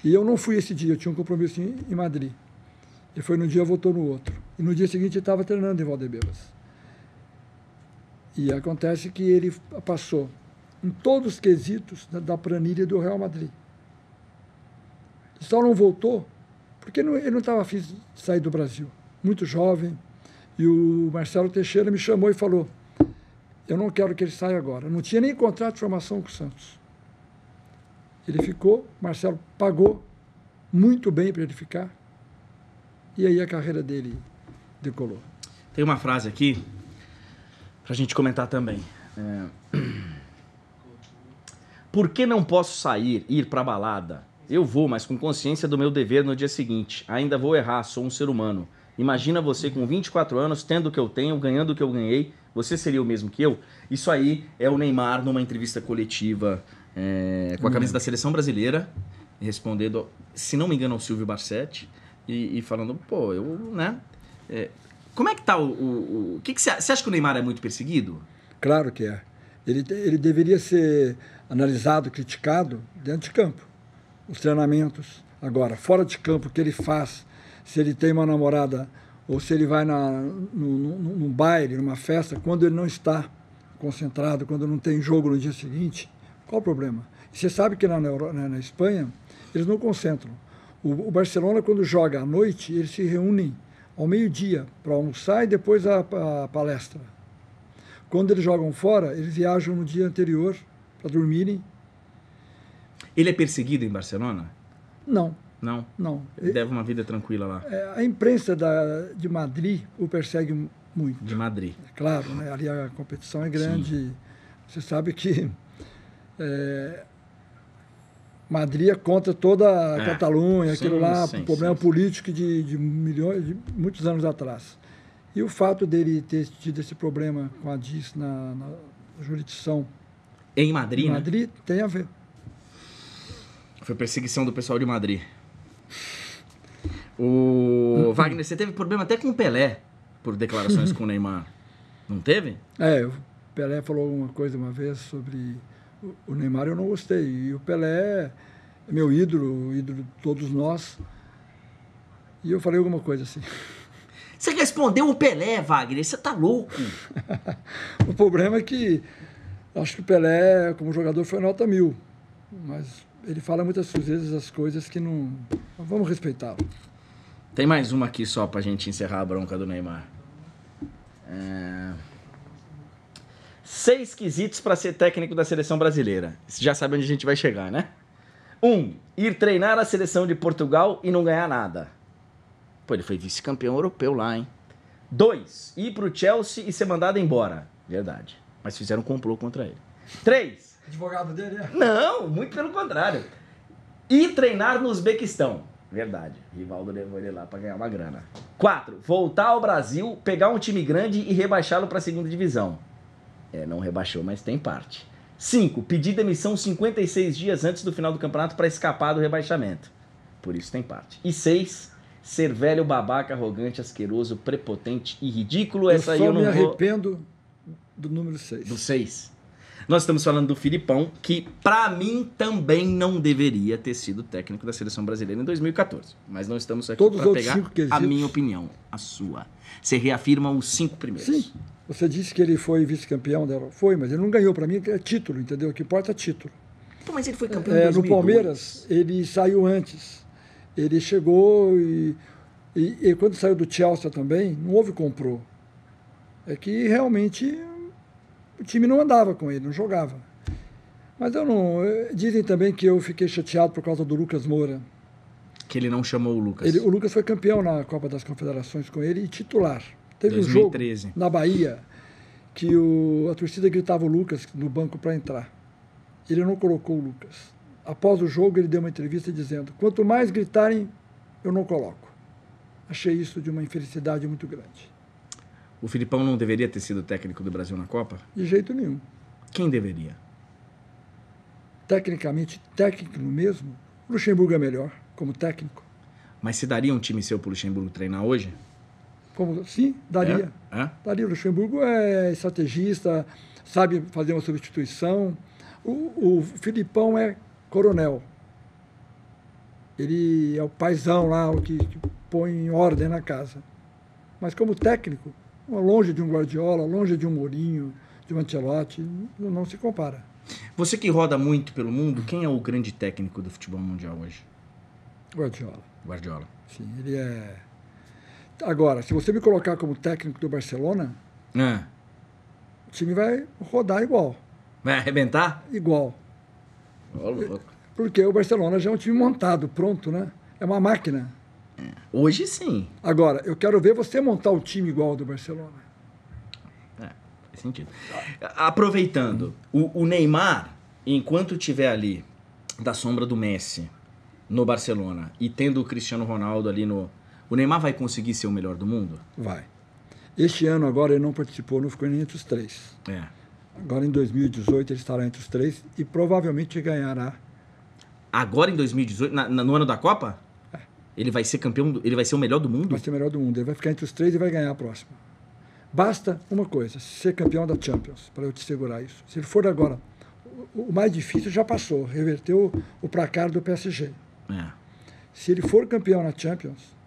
E eu não fui esse dia, eu tinha um compromisso em Madrid. Ele foi num dia, voltou no outro. E no dia seguinte ele estava treinando em Valdebebas. E acontece que ele passou em todos os quesitos da planilha do Real Madrid. Só não voltou porque ele não estava afim de sair do Brasil. Muito jovem. E o Marcelo Teixeira me chamou e falou, eu não quero que ele saia agora. Não tinha nem contrato de formação com o Santos. Ele ficou, Marcelo pagou muito bem para ele ficar. E aí a carreira dele decolou. Tem uma frase aqui para a gente comentar também. Por que não posso sair, ir para balada? Eu vou, mas com consciência do meu dever no dia seguinte. Ainda vou errar, sou um ser humano. Imagina você com 24 anos, tendo o que eu tenho, ganhando o que eu ganhei. Você seria o mesmo que eu? Isso aí é o Neymar numa entrevista coletiva com a camisa da Seleção Brasileira, respondendo, se não me engano, ao Silvio Barsetti, e falando, pô, eu, né? Como é que tá o que você acha que o Neymar é muito perseguido? Claro que é. Ele deveria ser analisado, criticado dentro de campo. Os treinamentos. Agora, fora de campo, o que ele faz, se ele tem uma namorada ou se ele vai num baile, numa festa, quando ele não está concentrado, quando não tem jogo no dia seguinte, qual o problema? E você sabe que na Espanha, eles não concentram. O Barcelona, quando joga à noite, eles se reúnem ao meio-dia para almoçar e depois a palestra. Quando eles jogam fora, eles viajam no dia anterior para dormirem. Ele é perseguido em Barcelona? Não. Não? Não. Ele deve uma vida tranquila lá. A imprensa de Madrid o persegue muito. De Madrid. Claro, né? Ali a competição é grande. Sim. Você sabe que Madrid é contra toda a Catalunha, aquilo lá, problema político de muitos anos atrás. E o fato dele ter tido esse problema com a DIS na jurisdição em Madrid, em Madrid, tem a ver. Foi perseguição do pessoal de Madrid. O Wagner, você teve problema até com o Pelé por declarações com o Neymar. Não teve? O Pelé falou uma coisa uma vez sobre o Neymar, eu não gostei. E o Pelé é meu ídolo, o ídolo de todos nós. E eu falei alguma coisa assim. Você respondeu o Pelé, Wagner, você tá louco. O problema é que acho que o Pelé, como jogador, foi nota 1000. Mas ele fala muitas vezes as coisas que não... Vamos respeitá-lo. Tem mais uma aqui só pra gente encerrar a bronca do Neymar. 6 quesitos para ser técnico da seleção brasileira. Você já sabe onde a gente vai chegar, né? 1. Ir treinar a seleção de Portugal e não ganhar nada. Pô, ele foi vice-campeão europeu lá, hein? 2. Ir pro Chelsea e ser mandado embora. Verdade. Mas fizeram um complô contra ele. 3. Advogado dele, é? Não, muito pelo contrário. Ir treinar no Uzbequistão. Verdade. Rivaldo levou ele lá pra ganhar uma grana. 4. Voltar ao Brasil, pegar um time grande e rebaixá-lo pra segunda divisão. Não rebaixou, mas tem parte. 5. Pedir demissão 56 dias antes do final do campeonato para escapar do rebaixamento. Por isso tem parte. E 6. Ser velho, babaca, arrogante, asqueroso, prepotente e ridículo. Essa aí eu não vou... Eu só me arrependo do número 6. Do 6. Nós estamos falando do Filipão, que pra mim também não deveria ter sido técnico da seleção brasileira em 2014. Mas não estamos aqui para pegar a minha opinião, a sua. Você reafirma os 5 primeiros. Sim. Você disse que ele foi vice-campeão da Europa. Foi, mas ele não ganhou. Para mim é título, entendeu? O que importa é título. Pô, mas ele foi campeão em 2002. No Palmeiras, ele saiu antes. Ele chegou e quando saiu do Chelsea também, não houve comprou. É que realmente o time não andava com ele, não jogava. Mas eu não... Dizem também que eu fiquei chateado por causa do Lucas Moura. Que ele não chamou o Lucas. O Lucas foi campeão na Copa das Confederações com ele e titular. Teve 2013. Um jogo na Bahia que a torcida gritava o Lucas no banco para entrar. Ele não colocou o Lucas. Após o jogo, ele deu uma entrevista dizendo: quanto mais gritarem, eu não coloco. Achei isso de uma infelicidade muito grande. O Filipão não deveria ter sido técnico do Brasil na Copa? De jeito nenhum. Quem deveria? Tecnicamente, técnico mesmo, o Luxemburgo é melhor como técnico. Mas se daria um time seu para o Luxemburgo treinar hoje? Sim, daria. Daria. O Luxemburgo é estrategista, sabe fazer uma substituição. O Filipão é coronel. Ele é o paizão lá, o que põe em ordem na casa. Mas como técnico, longe de um Guardiola, longe de um Mourinho, de um Ancelotti, não se compara. Você que roda muito pelo mundo, quem é o grande técnico do futebol mundial hoje? Guardiola. Sim, ele é... Agora, se você me colocar como técnico do Barcelona, o time vai rodar igual. Vai arrebentar? Igual. Oh, louco. Porque o Barcelona já é um time montado, pronto, né? É uma máquina. Hoje sim. Agora, eu quero ver você montar o time igual ao do Barcelona. Faz sentido. Aproveitando, o Neymar, enquanto estiver ali, da sombra do Messi, no Barcelona, e tendo o Cristiano Ronaldo ali no... O Neymar vai conseguir ser o melhor do mundo? Vai. Este ano agora ele não participou, não ficou nem entre os 3. Agora em 2018 ele estará entre os 3 e provavelmente ganhará. Agora em 2018, no ano da Copa? Ele vai ser campeão, ele vai ser o melhor do mundo? Vai ser o melhor do mundo, ele vai ficar entre os 3 e vai ganhar a próxima. Basta uma coisa, ser campeão da Champions, para eu te segurar isso. Se ele for agora, o mais difícil já passou, reverteu o placar do PSG. Se ele for campeão na Champions...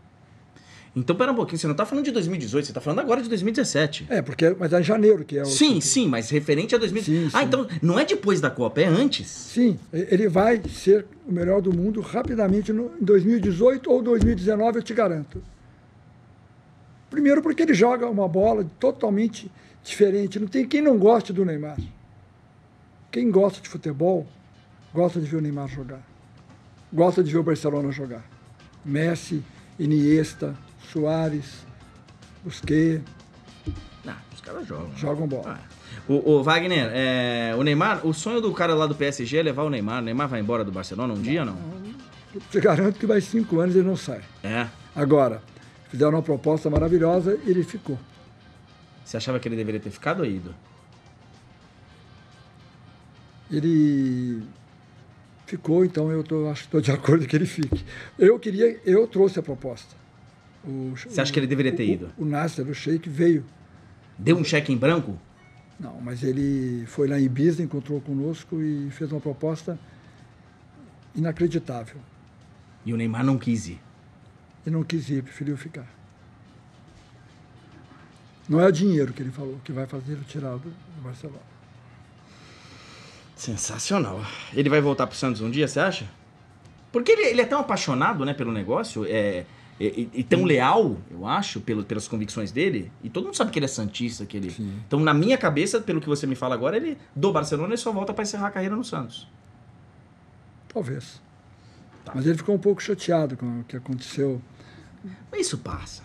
Então, pera um pouquinho, você não está falando de 2018, você está falando agora de 2017. Mas é em janeiro que é o... Sim, mas referente a 2018. Sim. Então não é depois da Copa, é antes? Sim, ele vai ser o melhor do mundo rapidamente em 2018 ou 2019, eu te garanto. Primeiro porque ele joga uma bola totalmente diferente. Não tem quem não goste do Neymar. Quem gosta de futebol, gosta de ver o Neymar jogar. Gosta de ver o Barcelona jogar. Messi, Iniesta, Suárez, Busquets. Não, os caras jogam. Jogam bola. O Wagner, o Neymar, o sonho do cara lá do PSG é levar o Neymar. O Neymar vai embora do Barcelona um dia ou não? Te garanto que vai 5 anos e ele não sai. É. Agora, fizeram uma proposta maravilhosa e ele ficou. Você achava que ele deveria ter ficado ou ido? Ele ficou, então acho que estou de acordo que ele fique. Eu trouxe a proposta. Você acha que ele deveria ter ido? O Nasser, o Sheik, veio. Deu um cheque em branco? Não, mas ele foi lá em Ibiza, encontrou conosco e fez uma proposta inacreditável. E o Neymar não quis ir? Ele não quis ir, preferiu ficar. Não é o dinheiro que ele falou que vai fazer ele tirar do Barcelona. Sensacional. Ele vai voltar pro Santos um dia, você acha? Porque ele é tão apaixonado, né, pelo negócio, e tão leal, eu acho, pelas convicções dele. E todo mundo sabe que ele é santista. Sim. Então, na minha cabeça, pelo que você me fala agora, ele do Barcelona ele só volta para encerrar a carreira no Santos. Talvez. Tá. Mas ele ficou um pouco chateado com o que aconteceu. Mas isso passa.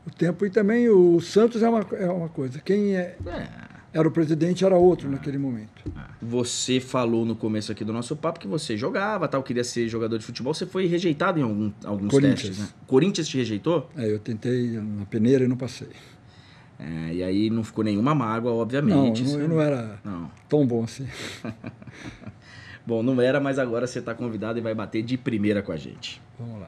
O tempo. E também o Santos é uma coisa. Quem era o presidente era outro naquele momento. Você falou no começo aqui do nosso papo que você jogava, tal, queria ser jogador de futebol. Você foi rejeitado em alguns testes, né? Corinthians te rejeitou? Eu tentei na peneira e não passei. E aí não ficou nenhuma mágoa, obviamente. Não, eu não era tão bom assim. Bom, não era, mas agora você está convidado e vai bater de primeira com a gente. Vamos lá.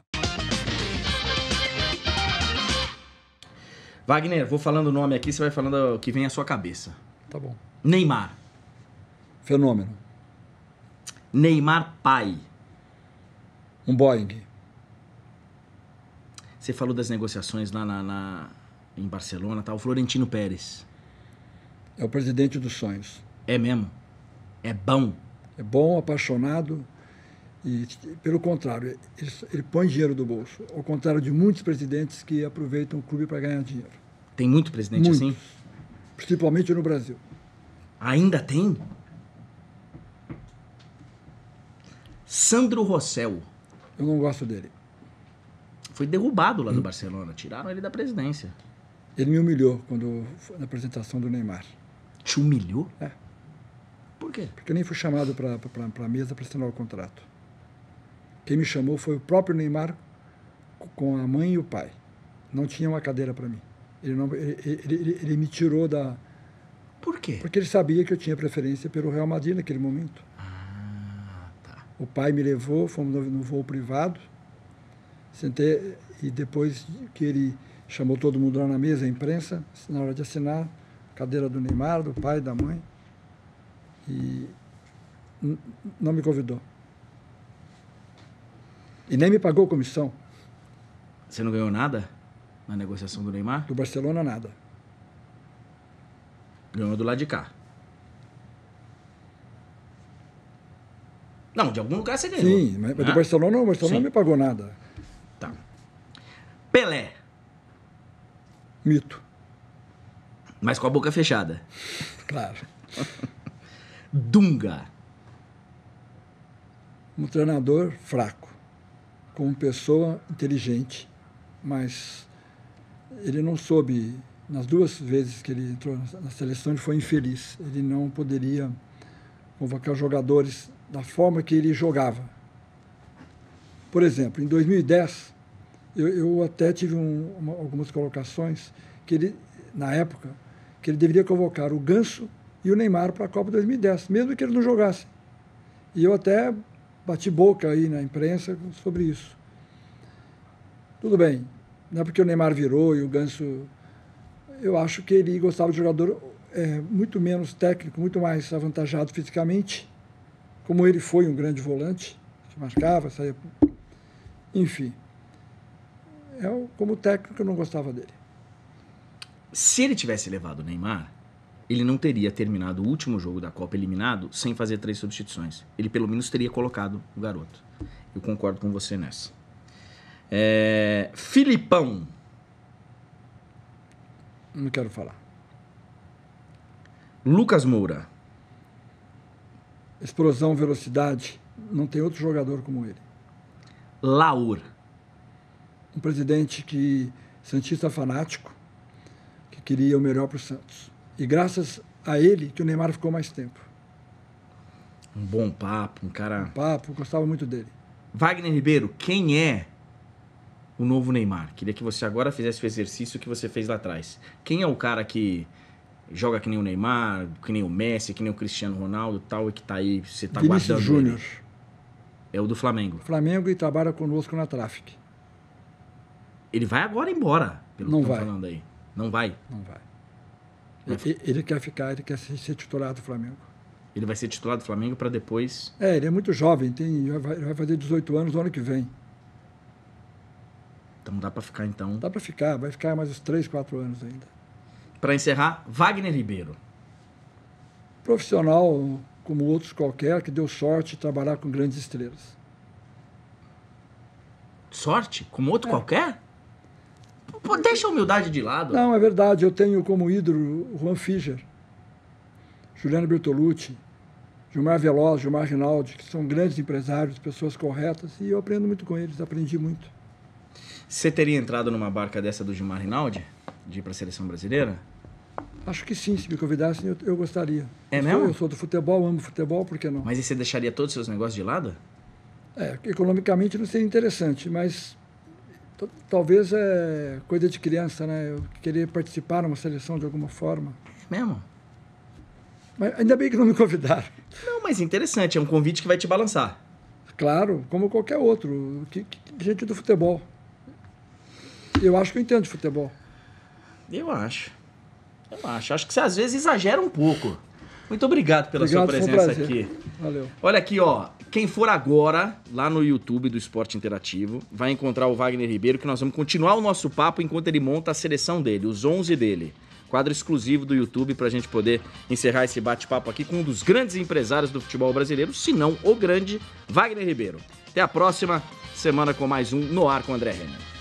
Wagner, vou falando o nome aqui, você vai falando o que vem à sua cabeça. Tá bom. Neymar. Fenômeno. Neymar pai. Um Boeing. Você falou das negociações lá em Barcelona, tá? O Florentino Pérez. É o presidente dos sonhos. É mesmo? É bom? É bom, apaixonado e, pelo contrário, ele põe dinheiro do bolso. Ao contrário de muitos presidentes que aproveitam o clube para ganhar dinheiro. Tem muito presidente assim? Principalmente no Brasil. Ainda tem? Sandro Rosell. Eu não gosto dele. Foi derrubado lá do Barcelona. Tiraram ele da presidência. Ele me humilhou na apresentação do Neymar. Te humilhou? É. Por quê? Porque eu nem fui chamado para a mesa para assinar o contrato. Quem me chamou foi o próprio Neymar com a mãe e o pai. Não tinha uma cadeira para mim. Ele me tirou da... Por quê? Porque ele sabia que eu tinha preferência pelo Real Madrid naquele momento. Tá. O pai me levou, fomos no voo privado, sentei e depois que ele chamou todo mundo lá na mesa, a imprensa, na hora de assinar, cadeira do Neymar, do pai, da mãe, e não me convidou. E nem me pagou comissão. Você não ganhou nada na negociação do Neymar? Do Barcelona, nada. Ganhou do lado de cá. Não, de algum lugar você ganhou. Sim, mas do Barcelona não me pagou nada. Tá. Pelé. Mito. Mas com a boca fechada. Claro. Dunga. Um treinador fraco. Como pessoa inteligente. Mas ele não soube... Nas 2 vezes que ele entrou na seleção, ele foi infeliz. Ele não poderia convocar jogadores da forma que ele jogava. Por exemplo, em 2010, eu até tive algumas colocações que ele, na época, que ele deveria convocar o Ganso e o Neymar para a Copa 2010, mesmo que ele não jogasse. E eu até bati boca aí na imprensa sobre isso. Tudo bem, não é porque o Neymar virou e o Ganso... Eu acho que ele gostava de jogador muito menos técnico, muito mais avantajado fisicamente, como ele foi um grande volante, que marcava, saía... Enfim, como técnico eu não gostava dele. Se ele tivesse levado o Neymar, ele não teria terminado o último jogo da Copa eliminado sem fazer 3 substituições. Ele pelo menos teria colocado o garoto. Eu concordo com você nessa. Filipão. Não quero falar. Lucas Moura. Explosão, velocidade. Não tem outro jogador como ele. Laur. um presidente santista fanático, que queria o melhor para o Santos. E graças a ele que o Neymar ficou mais tempo. Um bom papo, um cara... Gostava muito dele. Wagner Ribeiro, quem é o novo Neymar? Queria que você agora fizesse o exercício que você fez lá atrás. Quem é o cara que joga que nem o Neymar, que nem o Messi, que nem o Cristiano Ronaldo, tal, e que tá aí, você tá Vinícius guardando Júnior. ele? É o do Flamengo. Flamengo, e trabalha conosco na Traffic. Ele vai agora embora, pelo Não que estão vai. falando aí. Não vai? Não vai. Ele quer ficar, ele quer ser titular do Flamengo. Ele vai ser titular do Flamengo para depois... Ele é muito jovem, vai fazer 18 anos no ano que vem. Então dá para ficar, então. Dá para ficar, vai ficar mais uns 3, 4 anos ainda. Para encerrar, Wagner Ribeiro. Profissional como outros qualquer, que deu sorte de trabalhar com grandes estrelas. Sorte? Como outro qualquer? Pô, deixa a humildade de lado. Não, é verdade. Eu tenho como ídolo o Juan Fischer, Juliano Bertolucci, Gilmar Veloz, Gilmar Rinaldi, que são grandes empresários, pessoas corretas, e eu aprendo muito com eles, aprendi muito. Você teria entrado numa barca dessa do Gilmar Rinaldi? De ir para a seleção brasileira? Acho que sim, se me convidassem, eu gostaria. É mesmo? Eu sou do futebol, amo futebol, por que não? Mas aí você deixaria todos os seus negócios de lado? Economicamente não seria interessante, mas talvez é coisa de criança, né? Eu queria participar numa seleção de alguma forma. É mesmo? Mas ainda bem que não me convidaram. Não, mas interessante, é um convite que vai te balançar. Claro, como qualquer outro, gente do futebol. Eu acho que eu entendo de futebol. Eu acho. Acho que você às vezes exagera um pouco. Muito obrigado pela sua presença aqui. Valeu. Olha aqui, ó. Quem for agora lá no YouTube do Esporte Interativo vai encontrar o Wagner Ribeiro, que nós vamos continuar o nosso papo enquanto ele monta a seleção dele, os 11 dele. Quadro exclusivo do YouTube pra gente poder encerrar esse bate-papo aqui com um dos grandes empresários do futebol brasileiro, se não o grande Wagner Ribeiro. Até a próxima semana com mais um No Ar com André Renner.